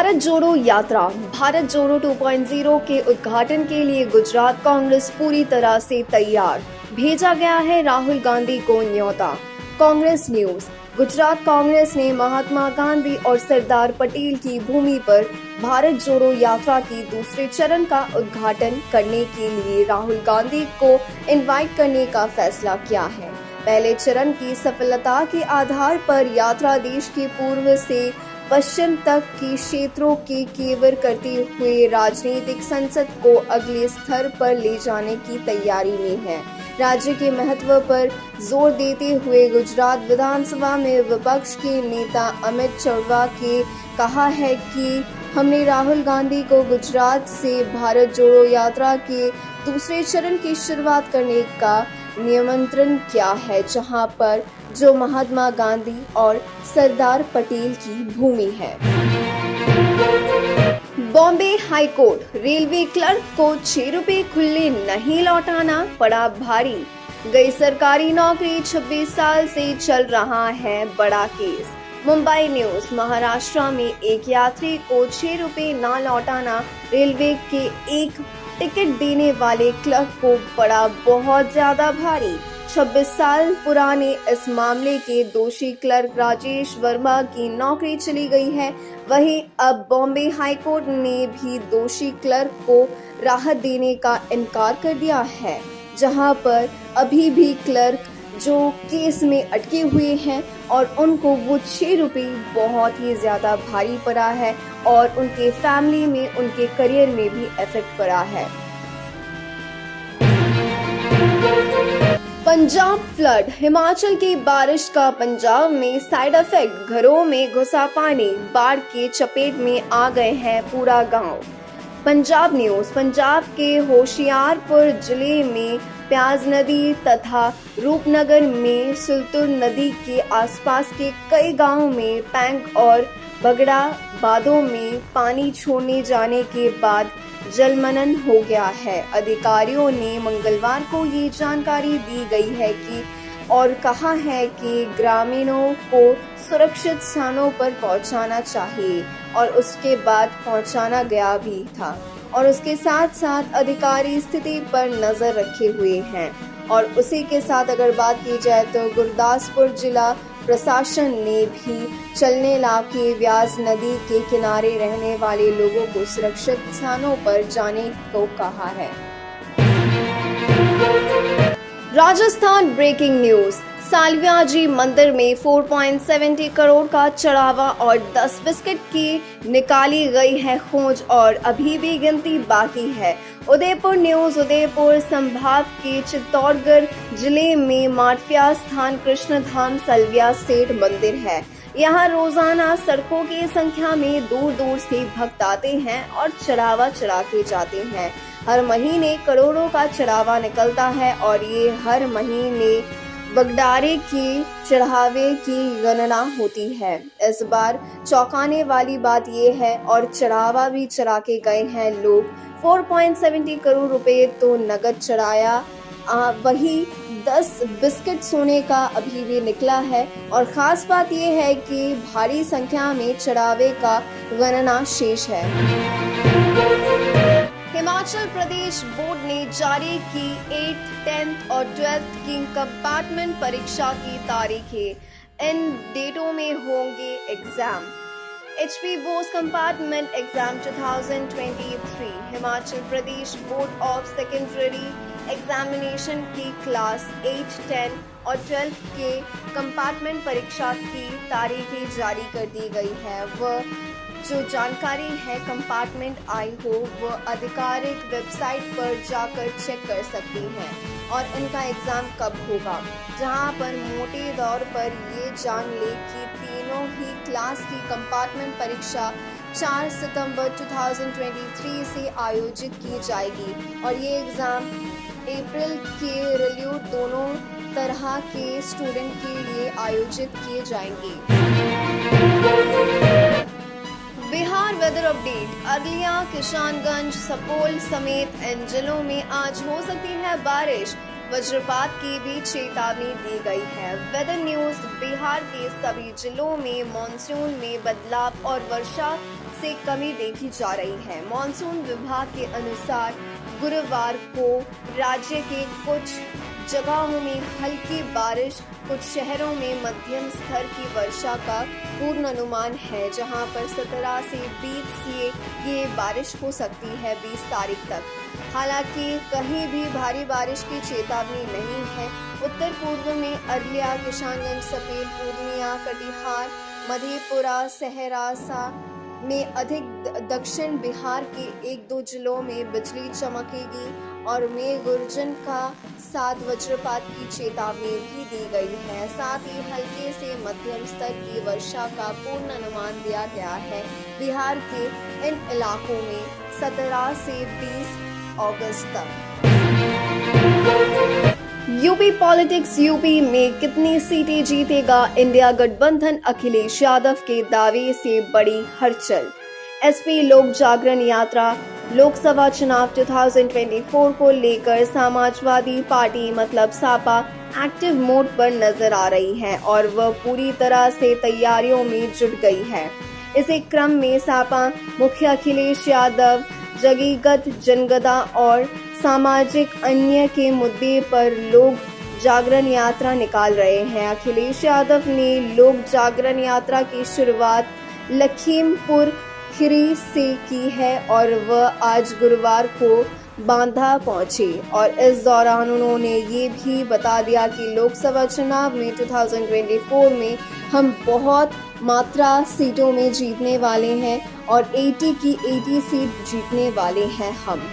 भारत जोड़ो यात्रा। भारत जोड़ो 2.0 के उद्घाटन के लिए गुजरात कांग्रेस पूरी तरह से तैयार। भेजा गया है राहुल गांधी को न्योता। कांग्रेस न्यूज। गुजरात कांग्रेस ने महात्मा गांधी और सरदार पटेल की भूमि पर भारत जोड़ो यात्रा की दूसरे चरण का उद्घाटन करने के लिए राहुल गांधी को इनवाइट करने का फैसला किया है। पहले चरण की सफलता के आधार पर यात्रा देश के पूर्व से पश्चिम तक के क्षेत्रों के कवर करते हुए राजनीतिक संसद को अगले स्तर पर ले जाने की तैयारी में है। राज्य के महत्व पर जोर देते हुए गुजरात विधानसभा में विपक्ष के नेता अमित चावड़ा ने कहा है कि हमने राहुल गांधी को गुजरात से भारत जोड़ो यात्रा के दूसरे चरण की शुरुआत करने का निमंत्रण किया है, जहां पर जो महात्मा गांधी और सरदार पटेल की भूमि है। Bombay high court. Railway clerk को 6 रुपए खुले नहीं लौटाना पड़ा भारी। गई सरकारी नौकरी 26 साल से चल रहा है बड़ा केस। मुंबई न्यूज। महाराष्ट्र में एक यात्री को 6 रुपए न लौटाना रेलवे के एक टिकट देने वाले क्लर्क को पड़ा बहुत ज्यादा भारी। 26 साल पुराने इस मामले के दोषी क्लर्क राजेश वर्मा की नौकरी चली गई है। वहीं अब बॉम्बे हाई कोर्ट ने भी दोषी क्लर्क को राहत देने का इनकार कर दिया है, जहां पर अभी भी क्लर्क जो केस में अटके हुए हैं और उनको वो 6 रुपए बहुत ही ज्यादा भारी पड़ा है और उनके फैमिली में, उनके करियर में भी इफेक्ट पड़ा है। पंजाब फ्लड। हिमाचल की बारिश का पंजाब में साइड इफेक्ट। घरों में घुसा पानी। बाढ़ के चपेट में आ गए हैं पूरा गांव। पंजाब न्यूज। पंजाब के होशियारपुर जिले में प्याज नदी तथा रूपनगर में सुलतुर नदी के आसपास के कई गांवों में पैंग और बगड़ा बांधों में पानी छोड़ने जाने के बाद जलमग्न हो गया है। अधिकारियों ने मंगलवार को ये जानकारी दी गई है कि और कहा है कि ग्रामीणों को सुरक्षित स्थानों पर पहुंचाना चाहिए और उसके बाद पहुंचाना गया भी था और उसके साथ साथ अधिकारी स्थिति पर नजर रखे हुए हैं। और उसी के साथ अगर बात की जाए तो गुरदासपुर जिला प्रशासन ने भी चलने लाके व्यास नदी के किनारे रहने वाले लोगों को सुरक्षित स्थानों पर जाने को कहा है। Rajasthan breaking news. सालविया जी मंदिर में 4.70 करोड़ का चढ़ावा और 10 बिस्किट की निकाली गई है खोज और अभी भी गिनती बाकी है। उदयपुर न्यूज। उदयपुर संभाग के चित्तौड़गढ़ जिले में माठिया स्थान कृष्णधाम सालविया सेठ मंदिर है। यहाँ रोजाना सड़कों की संख्या में दूर दूर से भक्त आते हैं और चढ़ावा चढ़ा के जाते हैं। हर महीने करोड़ों का चढ़ावा निकलता है और ये हर महीने बगडारे की चढ़ावे की गणना होती है। इस बार चौंकाने वाली बात यह है और चढ़ावा भी चढ़ा के गए हैं लोग। 4.70 करोड़ रुपए तो नगद चढ़ाया, वही 10 बिस्किट सोने का अभी भी निकला है। और खास बात यह है कि भारी संख्या में चढ़ावे का गणना शेष है। हिमाचल प्रदेश बोर्ड ने जारी की 8th, 10th और 12th की कंपार्टमेंट परीक्षा की तारीखें। इन डेटों में होंगे exam. HP Bose compartment exam 2023। Himachal Pradesh board of secondary examination की क्लास 8, 10 और 12 के कंपार्टमेंट परीक्षा की तारीखें जारी कर दी गई है। वह जो जानकारी है कंपार्टमेंट आई हो वह आधिकारिक वेबसाइट पर जाकर चेक कर सकती हैं और इनका एग्ज़ाम कब होगा, जहां पर मोटे तौर पर ये जान ले कि तीनों ही क्लास की कंपार्टमेंट परीक्षा 4 सितंबर 2023 से आयोजित की जाएगी और ये एग्ज़ाम अप्रैल के रिल्यूट दोनों तरह के स्टूडेंट के लिए आयोजित किए जाएंगे। Bihar weather update. अररिया, किशनगंज, सुपौल समेत इन जिलों में आज हो सकती है बारिश। वज्रपात की भी चेतावनी दी गई है। वेदर न्यूज बिहार के सभी जिलों में मॉनसून में बदलाव और वर्षा से कमी देखी जा रही है। मॉनसून विभाग के अनुसार गुरुवार को राज्य के कुछ जगहों में हल्की बारिश, कुछ शहरों में मध्यम स्तर की वर्षा का पूर्ण अनुमान है, जहां पर 17 से 20 से ये बारिश हो सकती है 20 तारीख तक। हालांकि कहीं भी भारी बारिश की चेतावनी नहीं है। उत्तर पूर्व में अररिया, किशनगंज, सपेल, पूर्णिया, कटिहार, मधेपुरा, सहरसा में अधिक, दक्षिण बिहार के 1-2 जिलों में बिजली चमकेगी और मेघ गर्जन का साथ वज्रपात की चेतावनी भी दी गई है। साथ ही हल्के से मध्यम स्तर की वर्षा का पूर्ण अनुमान दिया गया है। बिहार के इन इलाकों में 17 से 20 अगस्त तक। यूपी पॉलिटिक्स, यूपी में कितनी सीटें जीतेगा इंडिया गठबंधन, अखिलेश यादव के दावे से बड़ी हलचल। एसपी लोक जागरण यात्रा लोकसभा चुनाव 2024 को लेकर समाजवादी पार्टी मतलब सपा एक्टिव मोड पर नजर आ रही है और वह पूरी तरह से तैयारियों में जुट गई है। इसी क्रम में सपा मुखिया अखिलेश यादव जगीगत जनगदा और सामाजिक अन्य के मुद्दे पर लोक जागरण यात्रा निकाल रहे हैं। अखिलेश यादव ने लोक जागरण यात्रा की शुरुआत लखीमपुर खीरी से की है और वह आज गुरुवार को बांदा पहुंचे और इस दौरान उन्होंने ये भी बता दिया कि लोकसभा चुनाव में 2024 में हम बहुत मात्रा सीटों में जीतने वाले हैं और 80 की 80 सीट जीतने वाले हैं हम।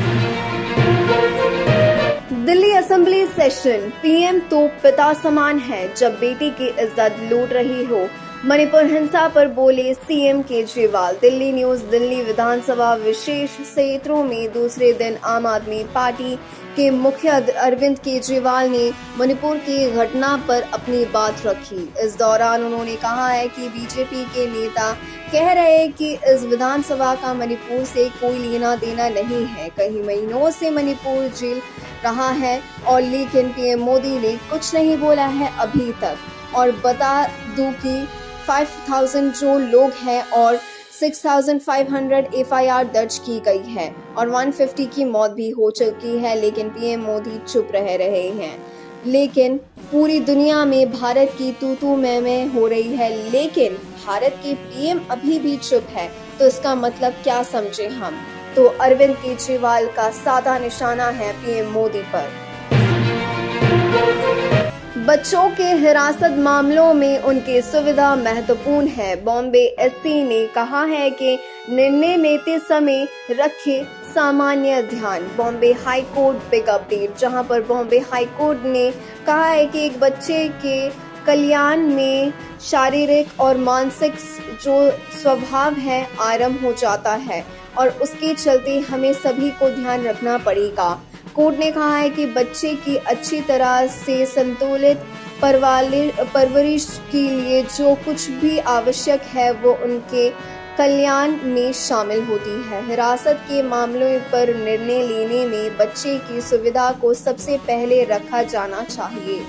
दिल्ली असेंबली सेशन, पीएम तो पिता समान है जब बेटी की इज्जत लूट रही हो। मणिपुर हिंसा पर बोले सीएम केजरीवाल। दिल्ली न्यूज। दिल्ली विधानसभा विशेष क्षेत्रों में दूसरे दिन आम आदमी पार्टी के मुखिया अरविंद केजरीवाल ने मणिपुर की घटना पर अपनी बात रखी। इस दौरान उन्होंने कहा है कि बीजेपी के नेता कह रहे हैं कि इस विधानसभा का मणिपुर से कोई लेना देना नहीं है। कई महीनों से मणिपुर जेल रहा है और लेकिन पीएम मोदी ने कुछ नहीं बोला है अभी तक। और बता दूं कि 5,000 जो लोग हैं और 6,500 एफआईआर दर्ज की गई है और 150 की मौत भी हो चुकी है, लेकिन पीएम मोदी चुप रह रहे हैं। लेकिन पूरी दुनिया में भारत की तू मैं हो रही है, लेकिन भारत के पीएम अभी भी चुप है। तो इसका मतलब क्या समझे हम? तो अरविंद केजरीवाल का साधा निशाना है पीएम मोदी पर। बच्चों के हिरासत मामलों में उनकी सुविधा महत्वपूर्ण है। बॉम्बे एससी ने कहा है कि निर्णय लेते समय रखे सामान्य ध्यान। Bombay high court big update, जहां पर बॉम्बे हाई कोर्ट ने कहा है कि एक बच्चे के कल्याण में शारीरिक और मानसिक जो स्वभाव है आरंभ हो जाता है और उसके चलते हमें सभी को ध्यान रखना पड़ेगा। कोर्ट ने कहा है कि बच्चे की अच्छी तरह से संतुलित परवरिश के लिए जो कुछ भी आवश्यक है वो उनके कल्याण में शामिल होती है। हिरासत के मामलों पर निर्णय लेने में बच्चे की सुविधा को सबसे पहले रखा जाना चाहिए।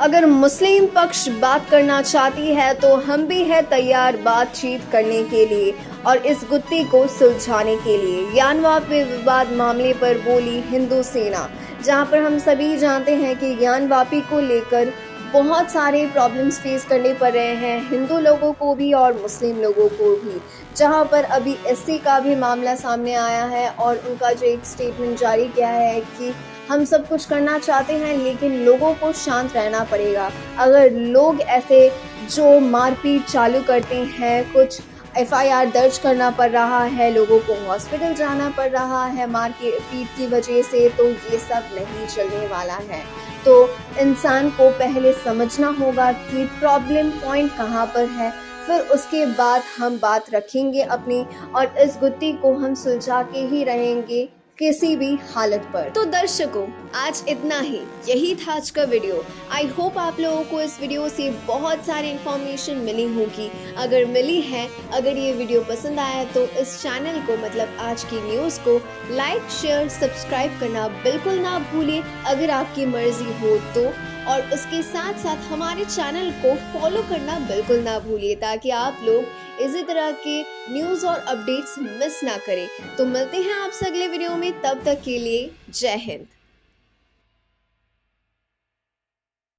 अगर मुस्लिम पक्ष बात करना चाहती है तो हम भी है तैयार बातचीत करने के लिए और इस गुत्थी को सुलझाने के लिए। ज्ञानवापी विवाद मामले पर बोली हिंदू सेना, जहां पर हम सभी जानते हैं कि ज्ञानवापी को लेकर बहुत सारे प्रॉब्लम्स फेस करने पड़ रहे हैं हिंदू लोगों को भी और मुस्लिम लोगों को भी, जहां पर अभी एससी का भी मामला सामने आया है और उनका जो एक स्टेटमेंट जारी किया है कि हम सब कुछ करना चाहते हैं लेकिन लोगों को शांत रहना पड़ेगा। अगर लोग ऐसे जो मारपीट चालू करते हैं, कुछ एफआईआर दर्ज करना पड़ रहा है, लोगों को हॉस्पिटल जाना पड़ रहा है मारपीट की वजह से, तो ये सब नहीं चलने वाला है। तो इंसान को पहले समझना होगा कि प्रॉब्लम पॉइंट कहाँ पर है, फिर उसके बाद हम बात रखेंगे अपनी और इस गुत्थी को हम सुलझा के ही रहेंगे। किसी भी हालत पर। तो दर्शकों, आज इतना ही, यही था आज का वीडियो। आई होप आप लोगों को इस वीडियो से बहुत सारी इन्फॉर्मेशन मिली होगी। अगर मिली है, अगर ये वीडियो पसंद आया तो इस चैनल को, मतलब आज की न्यूज़ को लाइक, शेयर, सब्सक्राइब करना बिल्कुल ना भूलिए अगर आपकी मर्जी हो तो। और उसके साथ साथ हमारे चैनल को फॉलो करना बिल्कुल ना भूलिए ताकि आप लोग इसी तरह के न्यूज़ और अपडेट्स मिस ना करें। तो मिलते हैं आपसे अगले वीडियो में, तब तक के लिए जय हिंद।